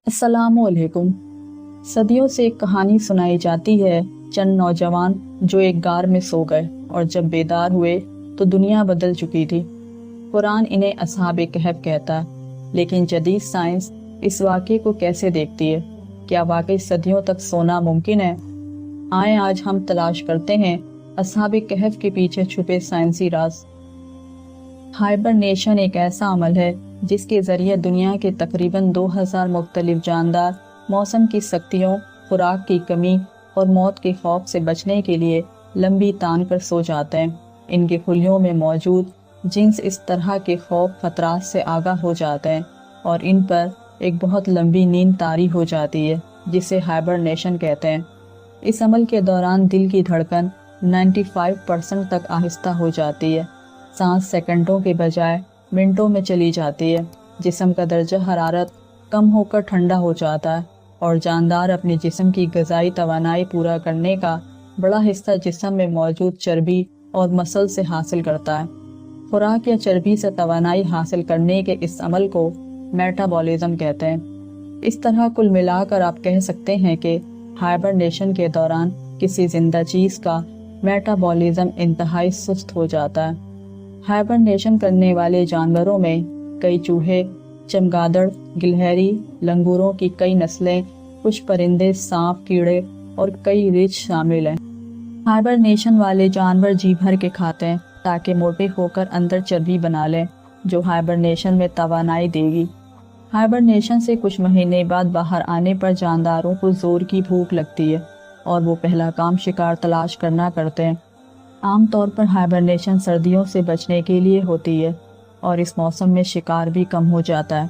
अस्सलामु अलैकुम। सदियों से एक कहानी सुनाई जाती है। चंद नौजवान जो एक गार में सो गए और जब बेदार हुए तो दुनिया बदल चुकी थी। कुरान इन्हें असहाबे कहफ कहता है। लेकिन जदीद साइंस इस वाक़े को कैसे देखती है? क्या वाकई सदियों तक सोना मुमकिन है? आए आज हम तलाश करते हैं असहाबे कहफ के पीछे छुपे साइंसी राज। हाइबरनेशन एक ऐसा अमल है जिसके ज़रिए दुनिया के तकरीबन 2000 मुख्तलिफ जानदार मौसम की सख्तियों, खुराक की कमी और मौत के खौफ से बचने के लिए लंबी तान कर सो जाते हैं। इनके खुलियों में मौजूद जिन्स इस तरह के खौफ खतरात से आगाह हो जाते हैं और इन पर एक बहुत लंबी नींद तारी हो जाती है जिसे हाइबरनेशन कहते हैं। इस अमल के दौरान दिल की धड़कन 95% तक आहिस्ता हो जाती है। सांस सेकंडों के बजाय मिनटों में चली जाती है। जिस्म का दर्जा हरारत कम होकर ठंडा हो जाता है और जानदार अपने जिस्म की ग़िज़ाई तवानाई पूरा करने का बड़ा हिस्सा जिस्म में मौजूद चर्बी और मसल से हासिल करता है। खुराक या चर्बी से तवानाई हासिल करने के इस अमल को मेटाबॉलिज्म कहते हैं। इस तरह कुल मिलाकर आप कह सकते हैं कि हाइबरनेशन के दौरान किसी जिंदा चीज़ का मेटाबॉलिज्म इंतहाई सुस्त हो जाता है। हाइबरनेशन करने वाले जानवरों में कई चूहे, चमगादड़, गिलहरी, लंगूरों की कई नस्लें, कुछ परिंदे, सांप, कीड़े और कई रीछ शामिल हैं। हाइबरनेशन वाले जानवर जी भर के खाते हैं ताकि मोटे होकर अंदर चर्बी बना लें जो हाइबरनेशन में तवानाई देगी। हाइबरनेशन से कुछ महीने बाद बाहर आने पर जानदारों को जोर की भूख लगती है और वो पहला काम शिकार तलाश करना करते हैं। आमतौर पर हाइबरनेशन सर्दियों से बचने के लिए होती है और इस मौसम में शिकार भी कम हो जाता है।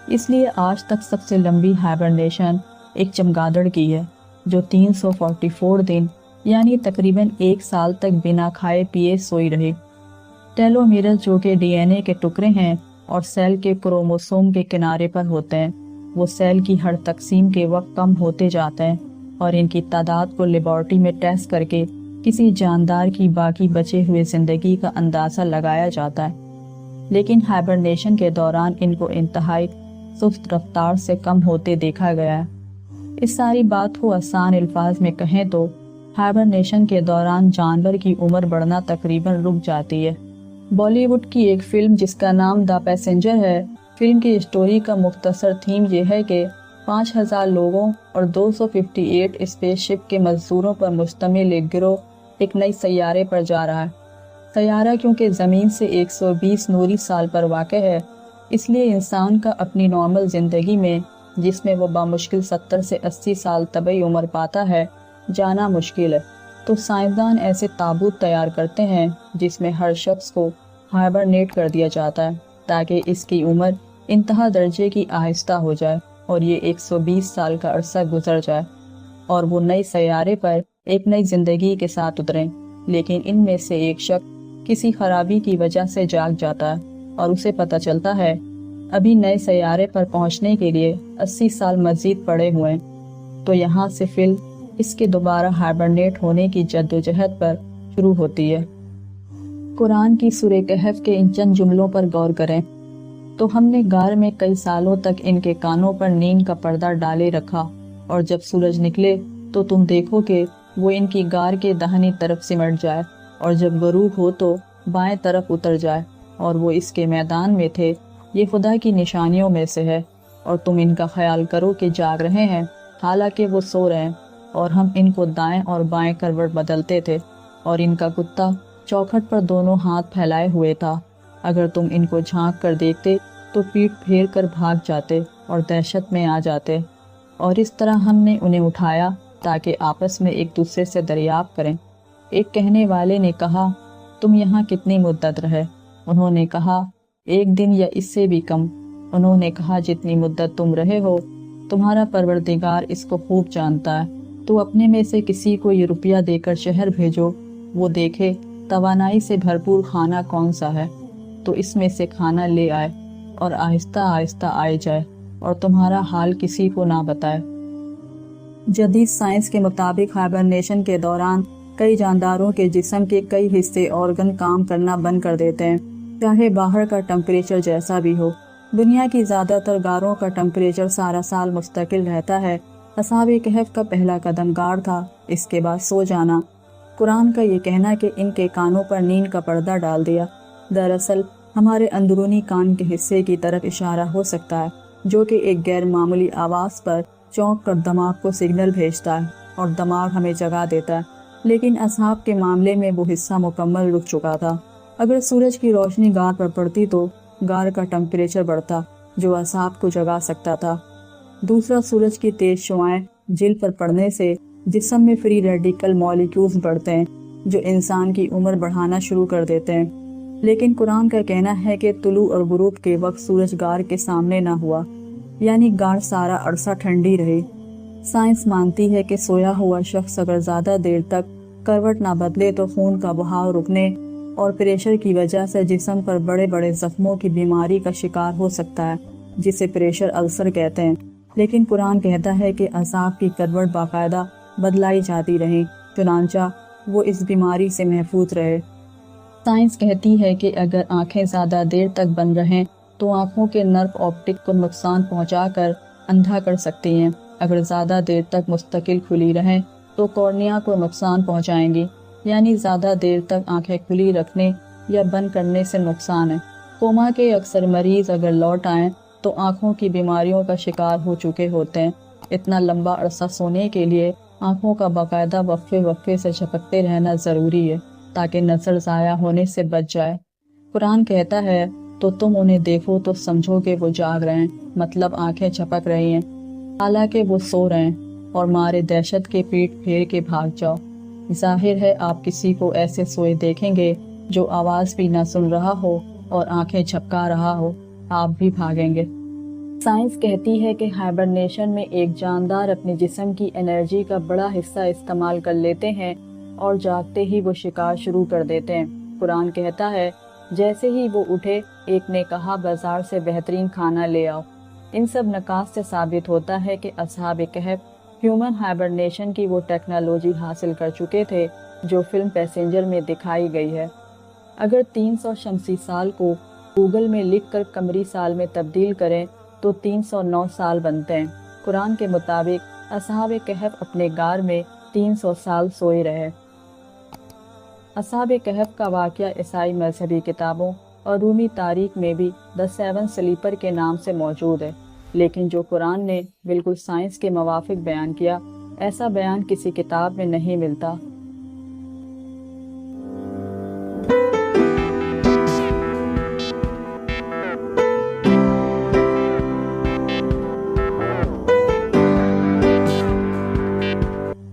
इसलिए आज तक सबसे लंबी हाइबरनेशन एक चमगादड़ की है जो 344 दिन यानी तकरीबन 1 साल तक बिना खाए पिए सोई रही। टेलोमीरस जो कि डीएनए के टुकड़े हैं और सेल के क्रोमोसोम के किनारे पर होते हैं, वो सेल की हर तकसीम के वक्त कम होते जाते हैं और इनकी तादाद को लेबॉर्ट्री में टेस्ट करके किसी जानदार की बाकी बचे हुए ज़िंदगी का अंदाज़ा लगाया जाता है। लेकिन हाइबरनेशन के दौरान इनको इंतहाई सुस्त रफ्तार से कम होते देखा गया है। इस सारी बात को आसान अल्फाज में कहें तो हाइबरनेशन के दौरान जानवर की उम्र बढ़ना तकरीबन रुक जाती है। बॉलीवुड की एक फिल्म जिसका नाम द पैसेंजर है, फिल्म की स्टोरी का मुख्तसर थीम यह है कि 5000 लोगों और 258 स्पेसशिप के मजदूरों पर मुश्तमिल एक गिरोह एक नई सैयारे पर जा रहा है। सैयारा क्योंकि ज़मीन से 120 नूरी साल पर वाक़ है, इसलिए इंसान का अपनी नॉर्मल ज़िंदगी में, जिसमें वो बामुश्किल 70 से 80 साल तबई उम्र पाता है, जाना मुश्किल है। तो साइंसदान ऐसे ताबूत तैयार करते हैं जिसमें हर शख्स को हाइबरनेट कर दिया जाता है ताकि इसकी उम्र इंतहा दर्जे की आहिस्ता हो जाए और ये 120 साल का अरसा गुजर जाए और वो नए सैयारे पर एक नई जिंदगी के साथ उतरें। लेकिन इनमें से एक शख्स किसी खराबी की वजह से जाग जाता है और उसे पता चलता है अभी नए सैयारे पर पहुंचने के लिए 80 साल मजीद पड़े हुए हैं। तो यहाँ से फिल्म इसके दोबारा हाइबरनेट होने की जद्दोजहद पर शुरू होती है। कुरान की सूरह कहफ के इन चंद जुमलों पर गौर करें तो हमने गार में कई सालों तक इनके कानों पर नींद का पर्दा डाले रखा और जब सूरज निकले तो तुम देखो कि वो इनकी गार के दाहिनी तरफ सिमट जाए और जब गरूब हो तो बाएं तरफ उतर जाए और वो इसके मैदान में थे। ये खुदा की निशानियों में से है और तुम इनका ख्याल करो कि जाग रहे हैं हालांकि वो सो रहे हैं और हम इनको दाएं और बाएं करवट बदलते थे और इनका कुत्ता चौखट पर दोनों हाथ फैलाए हुए था। अगर तुम इनको झांक कर देखते तो पीठ फेर कर भाग जाते और दहशत में आ जाते और इस तरह हमने उन्हें उठाया ताकि आपस में एक दूसरे से दरियाफ्त करें। एक कहने वाले ने कहा, तुम यहाँ कितनी मुद्दत रहे? उन्होंने कहा, 1 दिन या इससे भी कम। उन्होंने कहा, जितनी मुद्दत तुम रहे हो तुम्हारा परवरदिगार इसको खूब जानता है। तो अपने में से किसी को ये रुपया देकर शहर भेजो, वो देखे तवानाई से भरपूर खाना कौन सा है तो इसमें से खाना ले आए और आहिस्ता आहिस्ता आए जाए और तुम्हारा हाल किसी को ना बताए। जदीद साइंस के मुताबिक हाइबरनेशन के दौरान कई जानदारों के जिस्म के कई हिस्से ऑर्गन काम करना बंद कर देते हैं, चाहे बाहर का टेम्परेचर जैसा भी हो। دنیا کی زیادہ تر غاروں کا ٹمپریچر سارا سال مستقل رہتا ہے۔ اصحاب کہف کا پہلا قدم غار تھا، اس کے بعد سو جانا۔ قرآن کا یہ کہنا کہ ان کے کانوں پر نیند کا پردہ ڈال دیا، دراصل ہمارے اندرونی کان کے حصے کی طرف اشارہ ہو سکتا ہے، جو کہ ایک غیر معمولی آواز پر چونک کر دماغ کو سگنل بھیجتا ہے اور دماغ ہمیں جگا دیتا ہے۔ لیکن اصحاب کے معاملے میں وہ حصہ مکمل رک چکا تھا۔ اگر سورج کی روشنی غار پر پڑتی تو غار کا ٹمپریچر بڑھتا، جو اصحاب کو جگا سکتا تھا۔ دوسرا، سورج کی تیز شعاعیں جلد پر پڑنے سے جسم میں فری ریڈیکل مالیکیولز بڑھتے ہیں، جو انسان کی عمر بڑھانا شروع کر دیتے ہیں۔ لیکن قرآن کا کہنا ہے کہ طلوع اور غروب کے وقت سورج غار کے سامنے نہ ہوا، یعنی غار سارا عرصہ ٹھنڈی رہی۔ سائنس مانتی ہے کہ سویا ہوا شخص اگر زیادہ دیر تک کروٹ نہ بدلے تو خون کا بہاؤ رکنے اور پریشر کی وجہ سے جسم پر بڑے بڑے زخموں کی بیماری کا شکار ہو سکتا ہے، جسے پریشر السر کہتے ہیں۔ لیکن قرآن کہتا ہے کہ اصحاب کی کروٹ باقاعدہ بدلائی جاتی رہی، چنانچہ وہ اس بیماری سے محفوظ رہے۔ سائنس کہتی ہے کہ اگر آنکھیں زیادہ دیر تک بند رہیں تو آنکھوں کے نرو آپٹک کو نقصان پہنچا کر اندھا کر سکتی ہیں۔ اگر زیادہ دیر تک مستقل کھلی رہیں تو کورنیا کو نقصان پہنچائیں گی، یعنی زیادہ دیر تک آنکھیں کھلی رکھنے یا بند کرنے سے نقصان ہے۔ کوما کے اکثر مریض اگر لوٹ آئیں تو آنکھوں کی بیماریوں کا شکار ہو چکے ہوتے ہیں۔ اتنا لمبا عرصہ سونے کے لیے آنکھوں کا باقاعدہ وقفے سے جھپکتے رہنا ضروری ہے تاکہ نظر ضائع ہونے سے بچ جائے۔ قرآن کہتا ہے تو تم انہیں دیکھو تو سمجھو کہ وہ جاگ رہے ہیں، مطلب آنکھیں جھپک رہی ہیں، حالانکہ وہ سو رہے ہیں، اور مارے دہشت کے پیٹ پھیر کے بھاگ جاؤ۔ ظاہر ہے آپ کسی کو ایسے سوئے دیکھیں گے جو آواز بھی نہ سن رہا ہو اور آنکھیں جھپکا رہا ہو، آپ بھی بھاگیں گے۔ سائنس کہتی ہے کہ ہائبرنیشن میں ایک جاندار اپنے جسم کی انرجی کا بڑا حصہ استعمال کر لیتے ہیں اور جاگتے ہی وہ شکار شروع کر دیتے ہیں۔ قرآن کہتا ہے جیسے ہی وہ اٹھے ایک نے کہا بازار سے بہترین کھانا لے آؤ۔ ان سب نکات سے ثابت ہوتا ہے کہ اصحاب کہف ہیومن ہائبرنیشن کی وہ ٹیکنالوجی حاصل کر چکے تھے جو فلم پیسنجر میں دکھائی گئی ہے۔ اگر 300 شمسی سال کو گوگل میں لکھ کر قمری سال میں تبدیل کریں تو 309 سال بنتے ہیں۔ قرآن کے مطابق اصحاب کہف اپنے غار میں 300 سال سوئے رہے۔ اصحاب کہف کا واقعہ عیسائی مذہبی کتابوں اور رومی تاریخ میں بھی دی سیون سلیپر کے نام سے موجود ہے، لیکن جو قرآن نے بالکل سائنس کے موافق بیان کیا، ایسا بیان کسی کتاب میں نہیں ملتا۔